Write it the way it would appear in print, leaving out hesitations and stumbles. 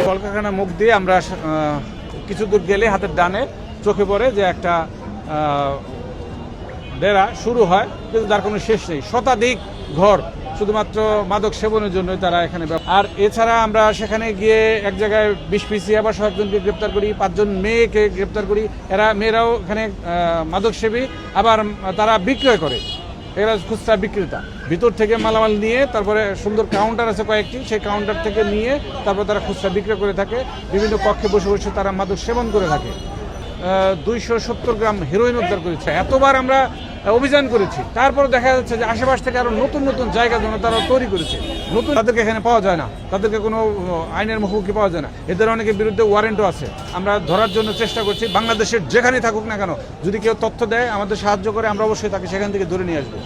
কলকারখানা মুখ দিয়ে আমরা কিছু দূর গেলে হাতের ডানে চোখে পড়ে যে একটা ডেরা শুরু হয়, কিন্তু তার কোনো শেষ নেই। শতাধিক ঘর শুধুমাত্র মাদক সেবনের জন্য তারা এখানে। আর এছাড়া আমরা সেখানে গিয়ে এক জায়গায় 20 পিসি আবার 100 জনকে গ্রেপ্তার করি, 5 জন মেয়েকে গ্রেপ্তার করি। মেয়েরাও এখানে মাদক সেবী, আবার তারা বিক্রয় করে, এরা খুচরা বিক্রেতা। ভিতর থেকে মালামাল নিয়ে তারপরে সুন্দর কাউন্টার আছে কয়েকটি, সেই কাউন্টার থেকে নিয়ে তারপর তারা খুচরা বিক্রয় করে থাকে। বিভিন্ন কক্ষে বসে বসে তারা মাদক সেবন করে থাকে। 270 গ্রাম হেরোইন উদ্ধার করেছে। এতবার আমরা অভিযান করেছি, তারপর দেখা যাচ্ছে যে আশেপাশ থেকে আরো নতুন নতুন জায়গা যেন তারা তৈরি করেছে। নতুন তাদেরকে এখানে পাওয়া যায় না, তাদেরকে কোনো আইনের মুখোমুখি পাওয়া যায় না। এদের অনেকের বিরুদ্ধে ওয়ারেন্টও আছে। আমরা ধরার জন্য চেষ্টা করছি। বাংলাদেশের যেখানে থাকুক না কেন, যদি কেউ তথ্য দেয়, আমাদের সাহায্য করে, আমরা অবশ্যই তাকে সেখান থেকে ধরে নিয়ে আসবো।